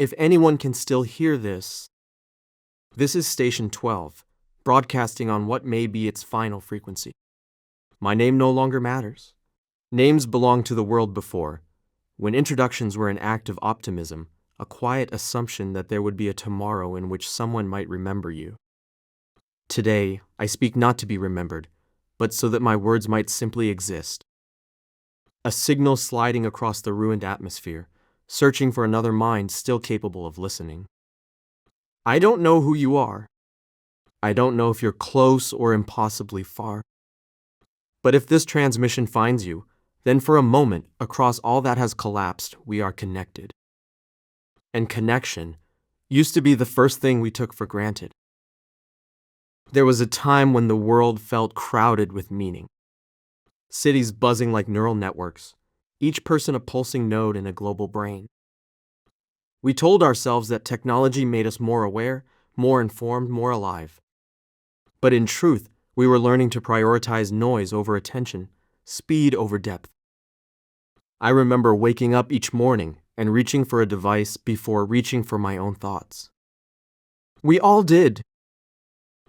If anyone can still hear this, this is Station 12, broadcasting on what may be its final frequency. My name no longer matters. Names belong to the world before, when introductions were an act of optimism, a quiet assumption that there would be a tomorrow in which someone might remember you. Today, I speak not to be remembered, but so that my words might simply exist. A signal sliding across the ruined atmosphere, searching for another mind still capable of listening. I don't know who you are. I don't know if you're close or impossibly far. But if this transmission finds you, then for a moment, across all that has collapsed, we are connected. And connection used to be the first thing we took for granted. There was a time when the world felt crowded with meaning. Cities buzzing like neural networks, each person a pulsing node in a global brain. We told ourselves that technology made us more aware, more informed, more alive. But in truth, we were learning to prioritize noise over attention, speed over depth. I remember waking up each morning and reaching for a device before reaching for my own thoughts. We all did.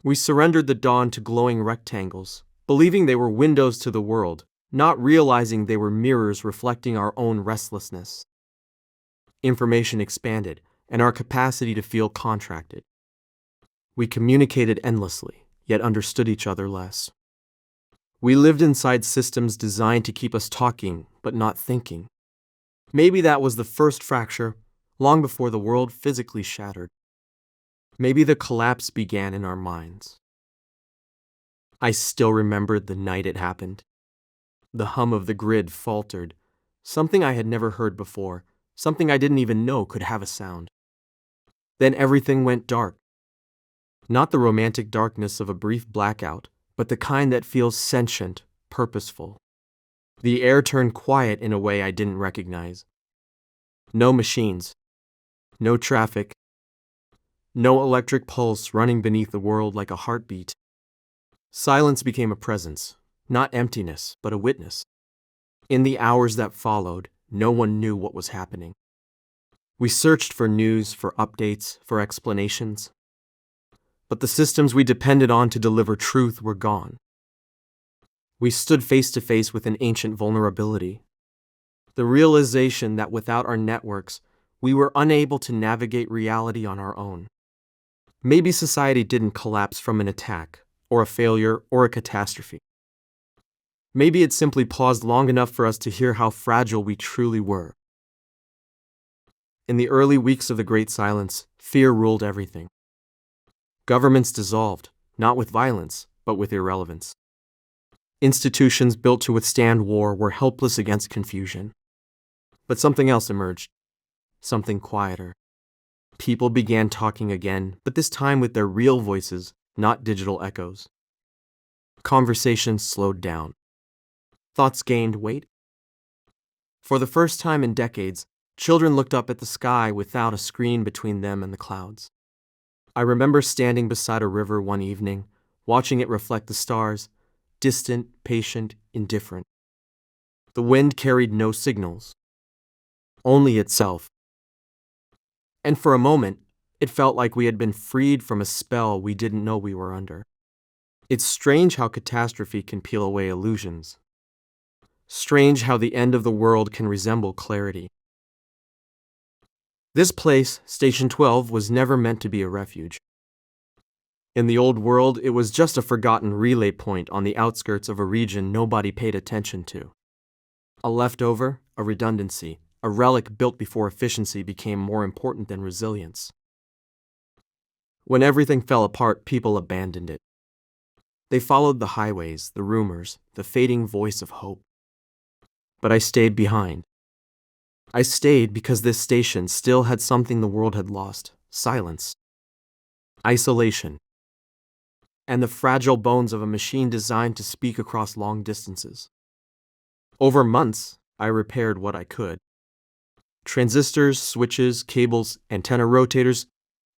We surrendered the dawn to glowing rectangles, believing they were windows to the world, not realizing they were mirrors reflecting our own restlessness. Information expanded, and our capacity to feel contracted. We communicated endlessly, yet understood each other less. We lived inside systems designed to keep us talking, but not thinking. Maybe that was the first fracture, long before the world physically shattered. Maybe the collapse began in our minds. I still remembered the night it happened. The hum of the grid faltered, something I had never heard before, something I didn't even know could have a sound. Then everything went dark. Not the romantic darkness of a brief blackout, but the kind that feels sentient, purposeful. The air turned quiet in a way I didn't recognize. No machines, no traffic, no electric pulse running beneath the world like a heartbeat. Silence became a presence, not emptiness, but a witness. In the hours that followed, no one knew what was happening. We searched for news, for updates, for explanations. But the systems we depended on to deliver truth were gone. We stood face to face with an ancient vulnerability. The realization that without our networks, we were unable to navigate reality on our own. Maybe society didn't collapse from an attack, or a failure, or a catastrophe. Maybe it simply paused long enough for us to hear how fragile we truly were. In the early weeks of the Great Silence, fear ruled everything. Governments dissolved, not with violence, but with irrelevance. Institutions built to withstand war were helpless against confusion. But something else emerged, something quieter. People began talking again, but this time with their real voices, not digital echoes. Conversations slowed down. Thoughts gained weight. For the first time in decades, children looked up at the sky without a screen between them and the clouds. I remember standing beside a river one evening, watching it reflect the stars, distant, patient, indifferent. The wind carried no signals, only itself. And for a moment, it felt like we had been freed from a spell we didn't know we were under. It's strange how catastrophe can peel away illusions. Strange how the end of the world can resemble clarity. This place, Station 12, was never meant to be a refuge. In the old world, it was just a forgotten relay point on the outskirts of a region nobody paid attention to. A leftover, a redundancy, a relic built before efficiency became more important than resilience. When everything fell apart, people abandoned it. They followed the highways, the rumors, the fading voice of hope. But I stayed behind. I stayed because this station still had something the world had lost: silence, isolation, and the fragile bones of a machine designed to speak across long distances. Over months, I repaired what I could. Transistors, switches, cables, antenna rotators,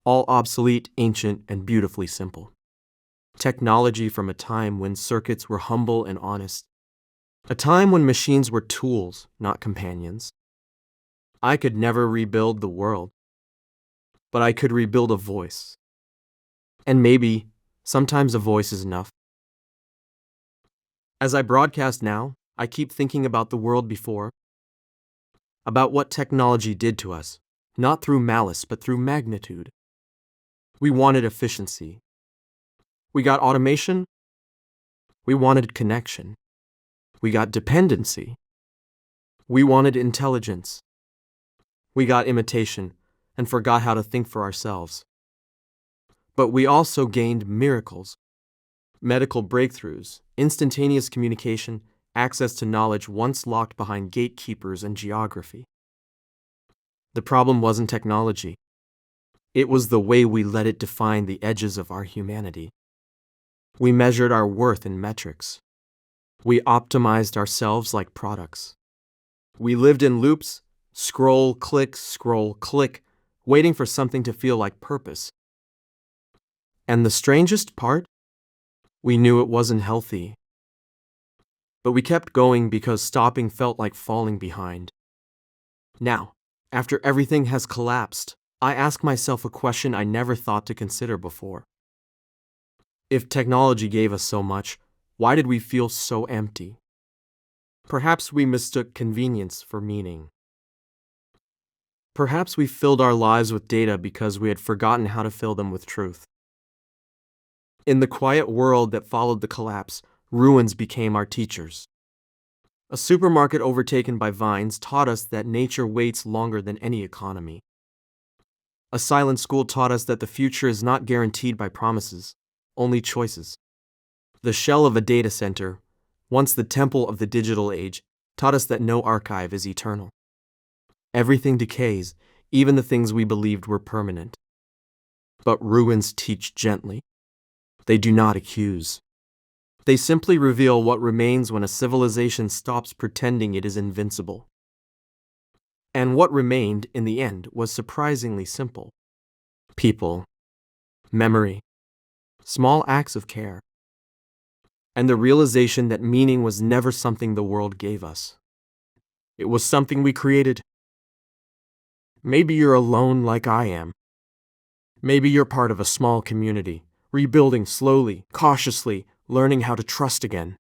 all obsolete, ancient, and beautifully simple. Technology from a time when circuits were humble and honest. A time when machines were tools, not companions. I could never rebuild the world, but I could rebuild a voice. And maybe, sometimes a voice is enough. As I broadcast now, I keep thinking about the world before, about what technology did to us, not through malice, but through magnitude. We wanted efficiency. We got automation. We wanted connection. We got dependency. We wanted intelligence. We got imitation and forgot how to think for ourselves. But we also gained miracles, medical breakthroughs, instantaneous communication, access to knowledge once locked behind gatekeepers and geography. The problem wasn't technology. It was the way we let it define the edges of our humanity. We measured our worth in metrics. We optimized ourselves like products. We lived in loops, scroll, click, waiting for something to feel like purpose. And the strangest part? We knew it wasn't healthy. But we kept going because stopping felt like falling behind. Now, after everything has collapsed, I ask myself a question I never thought to consider before. If technology gave us so much, why did we feel so empty? Perhaps we mistook convenience for meaning. Perhaps we filled our lives with data because we had forgotten how to fill them with truth. In the quiet world that followed the collapse, ruins became our teachers. A supermarket overtaken by vines taught us that nature waits longer than any economy. A silent school taught us that the future is not guaranteed by promises, only choices. The shell of a data center, once the temple of the digital age, taught us that no archive is eternal. Everything decays, even the things we believed were permanent. But ruins teach gently. They do not accuse. They simply reveal what remains when a civilization stops pretending it is invincible. And what remained, in the end, was surprisingly simple. People, memory, small acts of care, and the realization that meaning was never something the world gave us. It was something we created. Maybe you're alone like I am. Maybe you're part of a small community, rebuilding slowly, cautiously, learning how to trust again.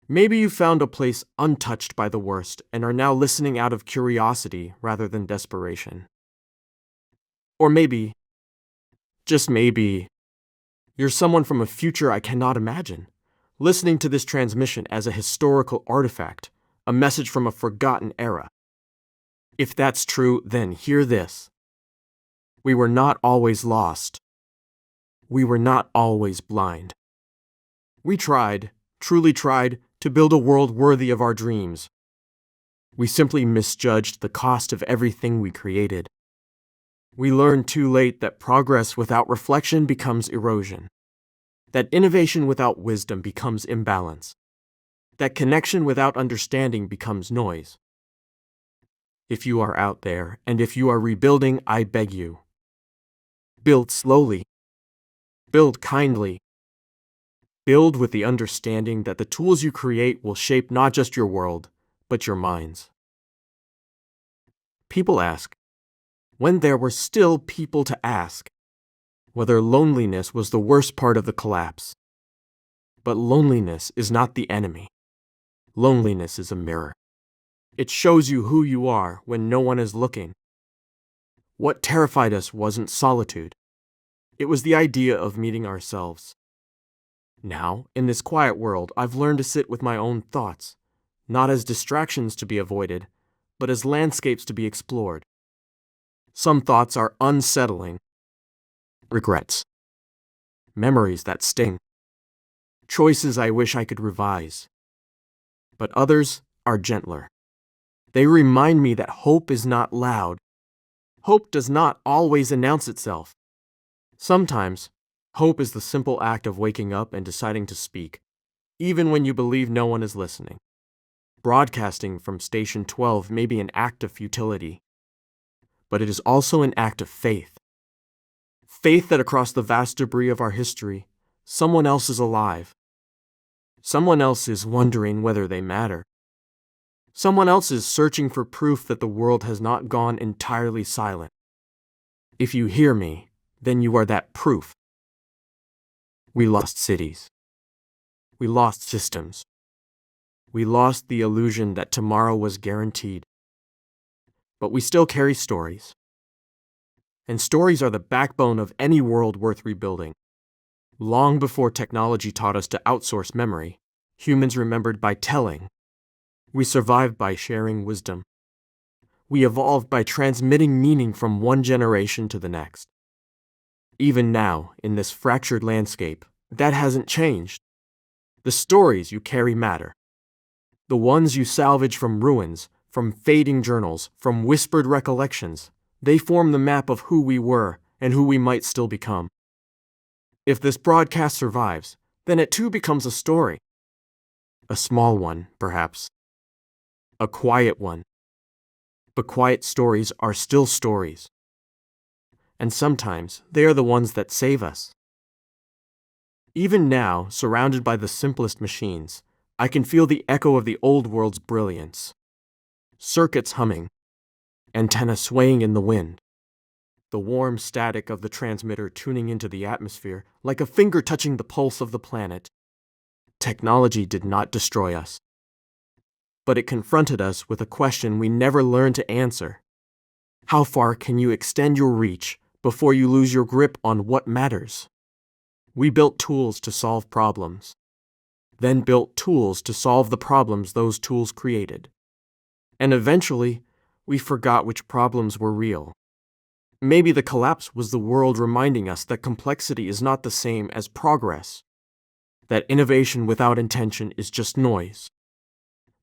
Maybe you found a place untouched by the worst and are now listening out of curiosity rather than desperation. Or maybe, just maybe, you're someone from a future I cannot imagine, listening to this transmission as a historical artifact, a message from a forgotten era. If that's true, then hear this. We were not always lost. We were not always blind. We tried, truly tried, to build a world worthy of our dreams. We simply misjudged the cost of everything we created. We learned too late that progress without reflection becomes erosion, that innovation without wisdom becomes imbalance, that connection without understanding becomes noise. If you are out there, and if you are rebuilding, I beg you, build slowly, build kindly, build with the understanding that the tools you create will shape not just your world, but your minds. People ask, when there were still people to ask, whether loneliness was the worst part of the collapse. But loneliness is not the enemy. Loneliness is a mirror. It shows you who you are when no one is looking. What terrified us wasn't solitude. It was the idea of meeting ourselves. Now, in this quiet world, I've learned to sit with my own thoughts, not as distractions to be avoided, but as landscapes to be explored. Some thoughts are unsettling. Regrets. Memories that sting. Choices I wish I could revise. But others are gentler. They remind me that hope is not loud. Hope does not always announce itself. Sometimes, hope is the simple act of waking up and deciding to speak, even when you believe no one is listening. Broadcasting from Station 12 may be an act of futility, but it is also an act of faith. Faith that across the vast debris of our history, someone else is alive. Someone else is wondering whether they matter. Someone else is searching for proof that the world has not gone entirely silent. If you hear me, then you are that proof. We lost cities. We lost systems. We lost the illusion that tomorrow was guaranteed. But we still carry stories. And stories are the backbone of any world worth rebuilding. Long before technology taught us to outsource memory, humans remembered by telling. We survived by sharing wisdom. We evolved by transmitting meaning from one generation to the next. Even now, in this fractured landscape, that hasn't changed. The stories you carry matter. The ones you salvage from ruins, from fading journals, from whispered recollections, they form the map of who we were and who we might still become. If this broadcast survives, then it too becomes a story. A small one, perhaps. A quiet one. But quiet stories are still stories. And sometimes they are the ones that save us. Even now, surrounded by the simplest machines, I can feel the echo of the old world's brilliance. Circuits humming, antenna swaying in the wind, the warm static of the transmitter tuning into the atmosphere like a finger touching the pulse of the planet. Technology did not destroy us, but it confronted us with a question we never learned to answer. How far can you extend your reach before you lose your grip on what matters? We built tools to solve problems, then built tools to solve the problems those tools created. And eventually, we forgot which problems were real. Maybe the collapse was the world reminding us that complexity is not the same as progress, that innovation without intention is just noise,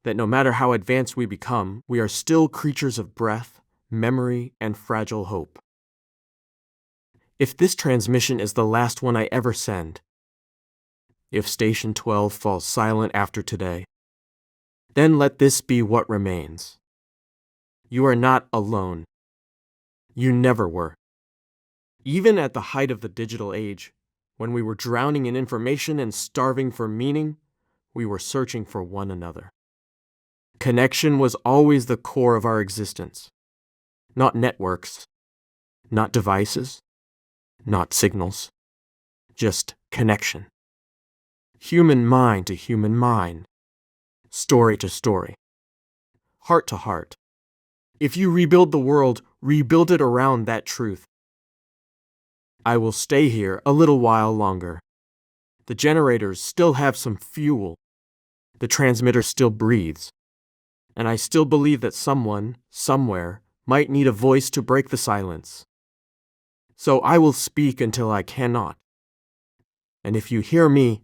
that no matter how advanced we become, we are still creatures of breath, memory, and fragile hope. If this transmission is the last one I ever send, if Station 12 falls silent after today, then let this be what remains. You are not alone. You never were. Even at the height of the digital age, when we were drowning in information and starving for meaning, we were searching for one another. Connection was always the core of our existence. Not networks, not devices, not signals, just connection. Human mind to human mind, story to story, heart to heart. If you rebuild the world, rebuild it around that truth. I will stay here a little while longer. The generators still have some fuel. The transmitter still breathes. And I still believe that someone, somewhere, might need a voice to break the silence. So I will speak until I cannot. And if you hear me,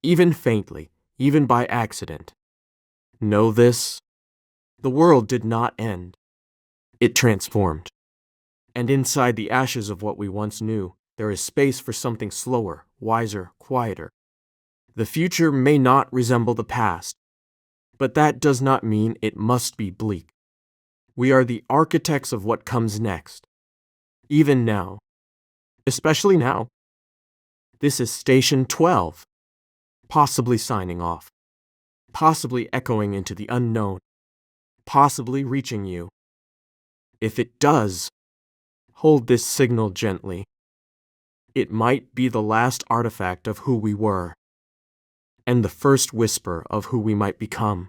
even faintly, even by accident, know this: the world did not end. It transformed. And inside the ashes of what we once knew, there is space for something slower, wiser, quieter. The future may not resemble the past, but that does not mean it must be bleak. We are the architects of what comes next. Even now. Especially now. This is Station 12. Possibly signing off. Possibly echoing into the unknown. Possibly reaching you. If it does, hold this signal gently. It might be the last artifact of who we were, and the first whisper of who we might become.